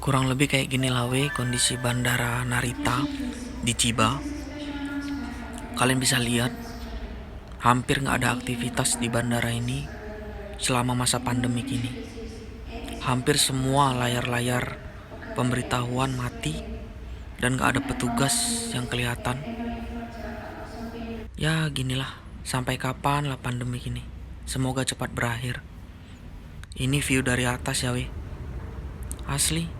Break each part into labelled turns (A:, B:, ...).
A: Kurang lebih kayak gini lah kondisi bandara Narita di Chiba. Kalian bisa lihat hampir nggak ada aktivitas di bandara ini selama masa pandemik ini. Hampir semua layar-layar pemberitahuan mati dan nggak ada petugas yang kelihatan. Ya ginilah, sampai kapan lah pandemik ini. Semoga cepat berakhir. Ini view dari atas ya asli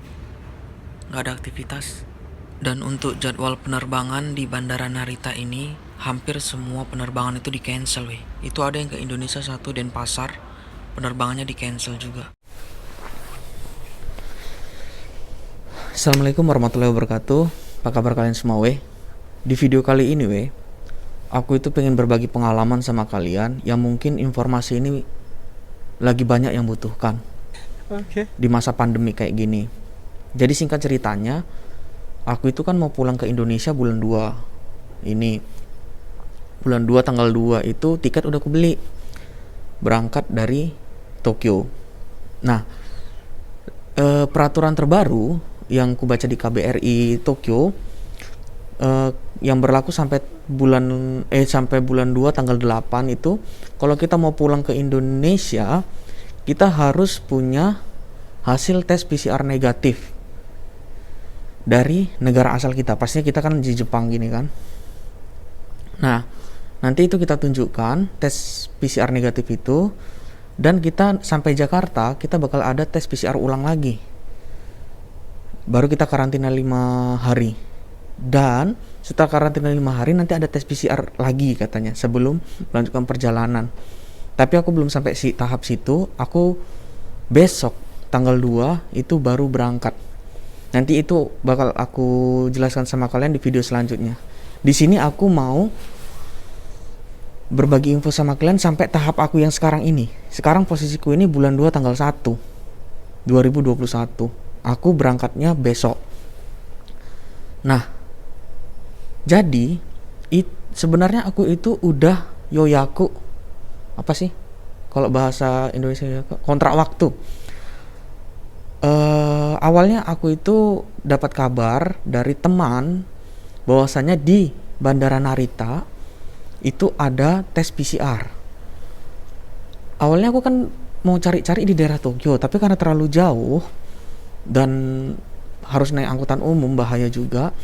A: nggak ada aktivitas. Dan untuk jadwal penerbangan di Bandara Narita ini, hampir semua penerbangan itu di cancel Itu ada yang ke Indonesia satu, Denpasar, penerbangannya di cancel juga.
B: Assalamualaikum warahmatullahi wabarakatuh. Apa kabar kalian semua Di video kali ini aku itu pengen berbagi pengalaman sama kalian yang mungkin informasi ini lagi banyak yang butuhkan di masa pandemi kayak gini. Jadi singkat ceritanya, aku itu kan mau pulang ke Indonesia bulan 2 ini. Bulan 2 tanggal 2 itu tiket udah aku beli, berangkat dari Tokyo. Nah, peraturan terbaru yang ku baca di KBRI Tokyo, yang berlaku sampai bulan 2 tanggal 8 itu, kalau kita mau pulang ke Indonesia, kita harus punya hasil tes PCR negatif dari negara asal kita. Pastinya kita kan di Jepang gini kan. Nah, nanti itu kita tunjukkan tes PCR negatif itu, dan kita sampai Jakarta kita bakal ada tes PCR ulang lagi. Baru kita karantina 5 hari. Dan setelah karantina 5 hari nanti ada tes PCR lagi katanya sebelum melanjutkan perjalanan. Tapi aku belum sampai tahap situ. Aku besok tanggal 2 itu baru berangkat. Nanti itu bakal aku jelaskan sama kalian di video selanjutnya. Di sini aku mau berbagi info sama kalian sampai tahap aku yang sekarang ini. Sekarang posisiku ini bulan 2 tanggal 1 2021. Aku berangkatnya besok. Nah, jadi sebenarnya aku itu udah yoyaku, apa sih kalau bahasa Indonesia, kontrak waktu. Awalnya aku itu dapat kabar dari teman bahwasanya di Bandara Narita itu ada tes PCR. Awalnya aku kan mau cari-cari di daerah Tokyo, tapi karena terlalu jauh dan harus naik angkutan umum, bahaya juga.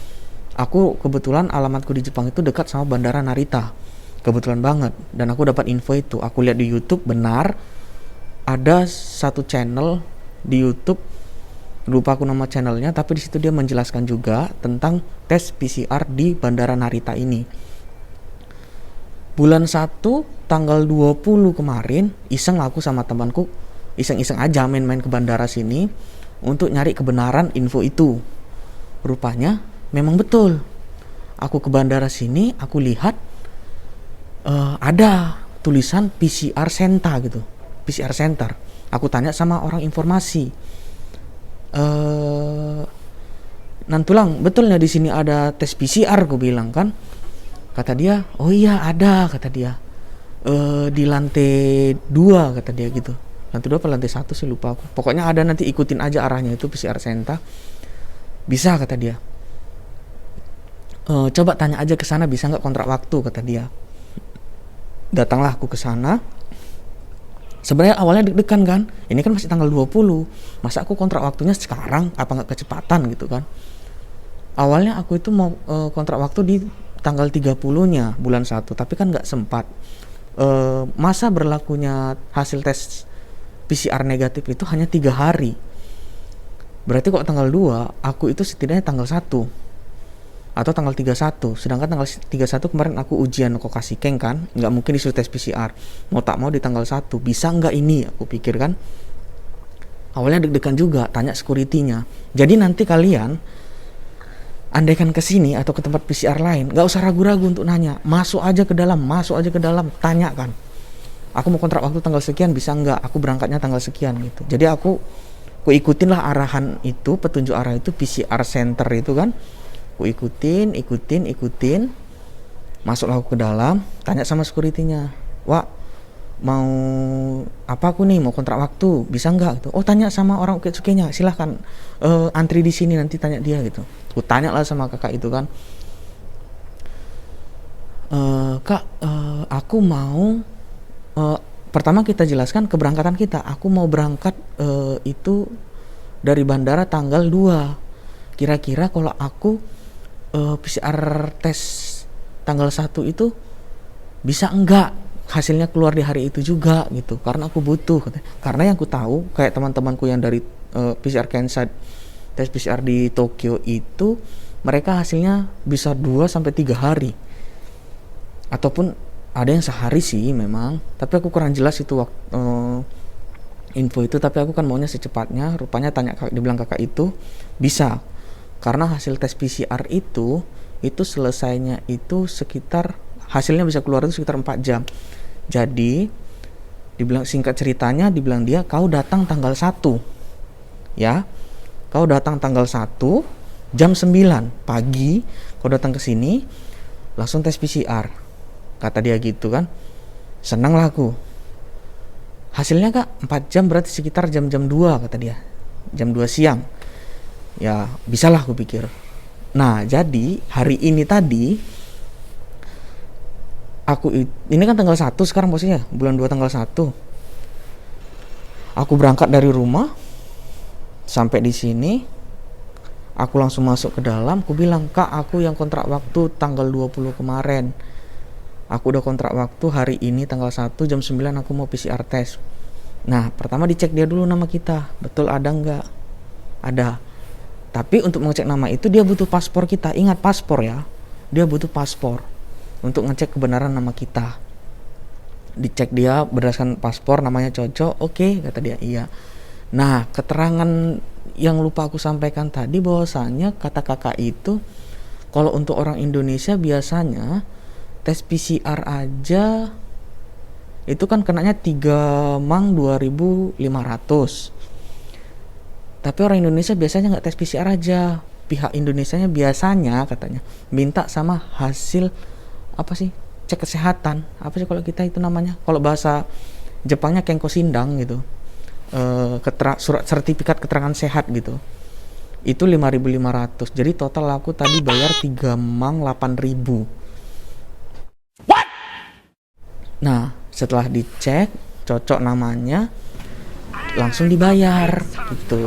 B: Aku kebetulan alamatku di Jepang itu dekat sama Bandara Narita, kebetulan banget. Dan aku dapat info itu, aku lihat di YouTube, benar ada satu channel di YouTube, lupa aku nama channelnya, tapi di situ dia menjelaskan juga tentang tes PCR di Bandara Narita ini. Bulan 1 tanggal 20 kemarin, iseng aku sama temanku, iseng-iseng aja main-main ke bandara sini untuk nyari kebenaran info itu. Rupanya memang betul. Aku ke bandara sini, aku lihat ada tulisan PCR Center gitu, PCR Center. Aku tanya sama orang informasi, Nantulang, betulnya di sini ada tes PCR? Aku bilang kan. Kata dia, oh iya ada, kata dia. Di lantai 2 kata dia gitu. Lantai 2 apa lantai 1 sih, lupa aku. Pokoknya ada, nanti ikutin aja arahnya, itu PCR Center. Bisa kata dia. Coba tanya aja ke sana, bisa nggak kontrak waktu, kata dia. Datanglah aku ke sana. Sebenarnya awalnya deg-degan kan. Ini kan masih tanggal 20. Masa aku kontrak waktunya sekarang, apa nggak kecepatan gitu kan. Awalnya aku itu mau kontrak waktu di tanggal 30-nya bulan 1, tapi kan nggak sempat. Masa berlakunya hasil tes PCR negatif itu hanya 3 hari. Berarti kok tanggal 2, aku itu setidaknya tanggal 1 atau tanggal 31. Sedangkan tanggal 31 kemarin aku ujian Kokashiken kan, nggak mungkin disuruh tes PCR. Mau tak mau di tanggal 1, bisa nggak ini, aku pikir kan. Awalnya deg-degan juga, tanya security-nya. Jadi nanti kalian andaikan ke sini atau ke tempat PCR lain, nggak usah ragu-ragu untuk nanya, masuk aja ke dalam, tanyakan. Aku mau kontrak waktu tanggal sekian, bisa nggak? Aku berangkatnya tanggal sekian gitu. Jadi aku ikutin lah arahan itu, petunjuk arah itu, PCR Center itu kan. Aku ikutin. Masuklah aku ke dalam, tanya sama security-nya, Wak, mau apa aku nih, mau kontrak waktu, bisa nggak gitu. Oh, tanya sama orang Uketsuke-nya, silahkan antri di sini, nanti tanya dia gitu. Aku tanya lah sama kakak itu kan, Kak, aku mau pertama kita jelaskan keberangkatan kita. Aku mau berangkat itu dari bandara tanggal 2. Kira-kira kalau aku PCR tes tanggal 1 itu bisa enggak hasilnya keluar di hari itu juga gitu, karena aku butuh. Karena yang aku tahu kayak teman-temanku yang dari PCR Kansai, tes PCR di Tokyo itu mereka hasilnya bisa 2 sampai 3 hari, ataupun ada yang sehari sih memang, tapi aku kurang jelas itu info itu. Tapi aku kan maunya secepatnya. Rupanya tanya kakak, dibilang kakak itu bisa, karena hasil tes PCR itu selesainya itu sekitar, hasilnya bisa keluar itu sekitar 4 jam. Jadi dibilang, singkat ceritanya, dibilang dia, kau datang tanggal 1 ya, kau datang tanggal 1 jam 9 pagi, kau datang ke sini langsung tes PCR, kata dia gitu kan. Senang lah aku. Hasilnya kak 4 jam, berarti sekitar jam-jam 2, kata dia, jam 2 siang. Ya bisalah aku pikir. Nah jadi hari ini tadi aku, ini kan tanggal 1 sekarang posisinya, bulan 2 tanggal 1. Aku berangkat dari rumah, sampai di sini aku langsung masuk ke dalam. Aku bilang, Kak, aku yang kontrak waktu tanggal 20 kemarin. Aku udah kontrak waktu hari ini tanggal 1 jam 9 aku mau PCR tes. Nah, pertama dicek dia dulu nama kita, betul ada nggak? Ada. Tapi untuk mengecek nama itu dia butuh paspor kita. Ingat, paspor ya. Dia butuh paspor untuk ngecek kebenaran nama kita. Dicek dia berdasarkan paspor, namanya cocok. Oke, kata dia iya. Nah, keterangan yang lupa aku sampaikan tadi, bahwasanya kata kakak itu, kalau untuk orang Indonesia biasanya tes PCR aja itu kan kenanya 3 mang 2.500. Tapi orang Indonesia biasanya nggak tes PCR aja. Pihak Indonesianya biasanya katanya minta sama hasil apa sih, cek kesehatan, apa sih kalau kita itu namanya, kalau bahasa Jepangnya kenko sindang gitu, surat sertifikat keterangan sehat gitu, itu 5.500. Jadi total aku tadi bayar 3 mang 8.000. Nah setelah dicek cocok namanya, langsung dibayar gitu.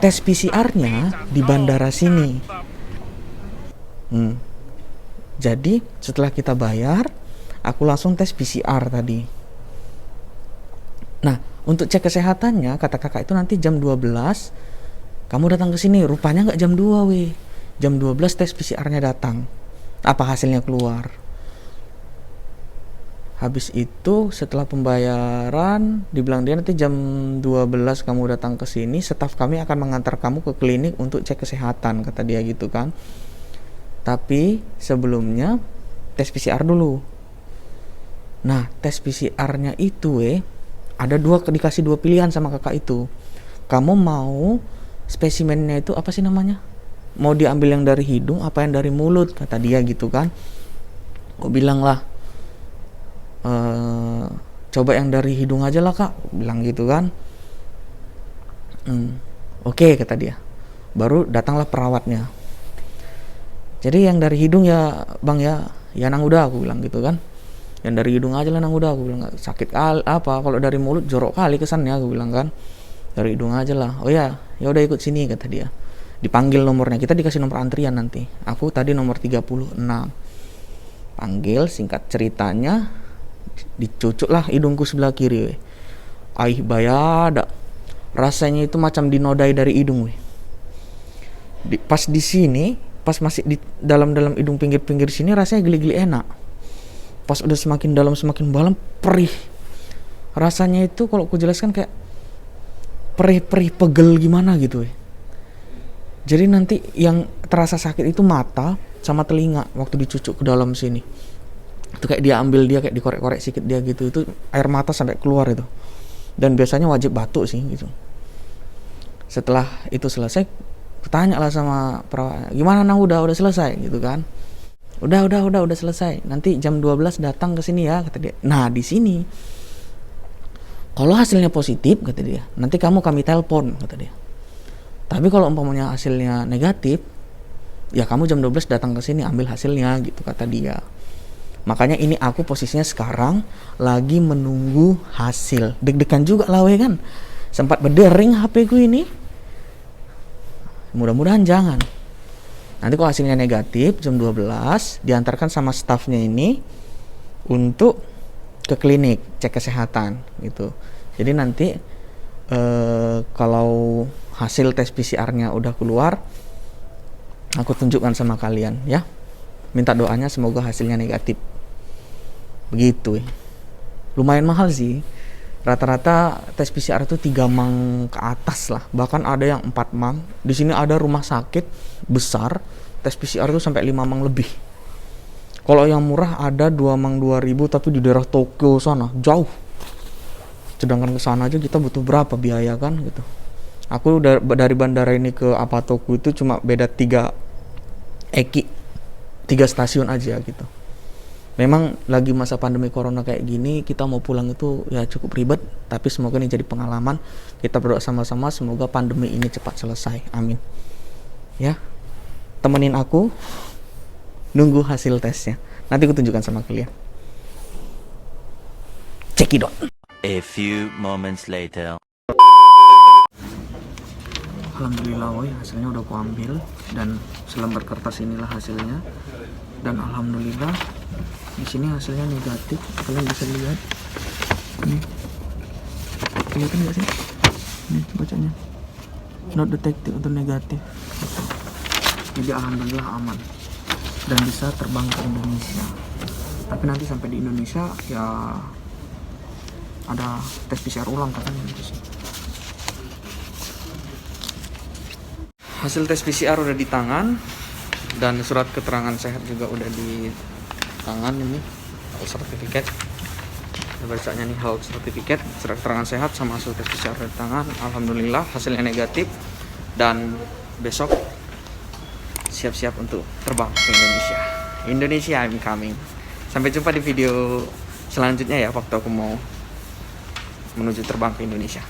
B: Tes PCR-nya di bandara sini. Jadi setelah kita bayar, aku langsung tes PCR tadi. Nah, untuk cek kesehatannya, kata kakak itu nanti jam 12 kamu datang ke sini. Rupanya nggak jam 2 weh. Jam 12 tes PCR-nya datang. Apa hasilnya keluar. Habis itu setelah pembayaran, dibilang dia nanti jam 12 kamu datang ke sini, staf kami akan mengantar kamu ke klinik untuk cek kesehatan, kata dia gitu kan. Tapi sebelumnya tes PCR dulu. Nah, tes PCR-nya itu ada dikasih 2 pilihan sama kakak itu. Kamu mau spesimennya itu apa sih namanya? Mau diambil yang dari hidung apa yang dari mulut, kata dia gitu kan. Aku bilang lah, coba yang dari hidung aja lah kak, bilang gitu kan. Oke, kata dia. Baru datanglah perawatnya. Jadi yang dari hidung ya bang ya nang udah, aku bilang gitu kan. Yang dari hidung aja lah nang udah, aku bilang, sakit kali apa, kalau dari mulut jorok kali kesannya, aku bilang kan. Dari hidung aja lah. Oh ya udah ikut sini, kata dia. Dipanggil nomornya, kita dikasih nomor antrian nanti. Aku tadi nomor 36. Panggil, singkat ceritanya dicucuk lah hidungku sebelah kiri. Aih bayada, rasanya itu macam dinodai dari hidung. Pas di sini, pas masih di dalam hidung pinggir-pinggir sini rasanya geli-geli enak. Pas udah semakin dalam perih. Rasanya itu kalau aku jelaskan kayak perih pegel gimana gitu. Jadi nanti yang terasa sakit itu mata sama telinga waktu dicucuk ke dalam sini. Itu kayak dia ambil, dia kayak dikorek-korek sedikit dia gitu, itu air mata sampai keluar itu. Dan biasanya wajib batuk sih gitu. Setelah itu selesai, tanya lah sama perawat, gimana nang udah selesai gitu kan. Udah selesai. Nanti jam 12 datang ke sini ya, kata dia. Nah, di sini Kalau hasilnya positif, kata dia, nanti kami telepon, kata dia. Tapi kalau umpamanya hasilnya negatif, ya kamu jam 12 datang ke sini ambil hasilnya, gitu kata dia. Makanya ini aku posisinya sekarang lagi menunggu hasil. Deg-degan juga lah we kan. Sempat berdering HP ku ini. Mudah-mudahan jangan. Nanti kalau hasilnya negatif jam 12 diantarkan sama stafnya ini untuk ke klinik cek kesehatan gitu. Jadi nanti kalau hasil tes PCR-nya udah keluar, aku tunjukkan sama kalian ya. Minta doanya semoga hasilnya negatif. Begitu. Lumayan mahal sih. Rata-rata tes PCR itu 3 mang ke atas lah. Bahkan ada yang 4 mang. Di sini ada rumah sakit besar, tes PCR itu sampai 5 mang lebih. Kalau yang murah ada 2 mang 2.000 tapi di daerah Tokyo sana, jauh. Sedangkan ke sana aja kita butuh berapa biaya kan gitu. Aku dari bandara ini ke Apatoku itu cuma beda 3 stasiun aja gitu. Memang lagi masa pandemi corona kayak gini, kita mau pulang itu ya cukup ribet, tapi semoga ini jadi pengalaman. Kita berdoa sama-sama semoga pandemi ini cepat selesai. Amin. Ya. Temenin aku nunggu hasil tesnya. Nanti aku tunjukkan sama kalian. Cekidot.
C: A few moments later.
B: Alhamdulillah woy, hasilnya udah aku ambil dan selembar kertas inilah hasilnya. Dan alhamdulillah di sini hasilnya negatif. Kalian bisa lihat. Nih. Kelihatan nggak sih? Nih bacanya. Not detected atau negatif. Jadi alhamdulillah aman dan bisa terbang ke Indonesia. Tapi nanti sampai di Indonesia ya ada tes PCR ulang katanya di sini. Hasil tes PCR udah di tangan dan surat keterangan sehat juga udah di tangan ini, health certificate. Bacanya nih health certificate, surat keterangan sehat sama hasil tes PCR di tangan. Alhamdulillah hasilnya negatif dan besok siap-siap untuk terbang ke Indonesia. Indonesia I'm coming. Sampai jumpa di video selanjutnya ya waktu aku mau menuju terbang ke Indonesia.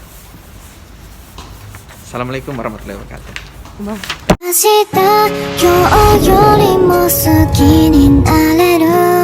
B: Assalamualaikum warahmatullahi wabarakatuh.
D: 明日今日よりも好きになれる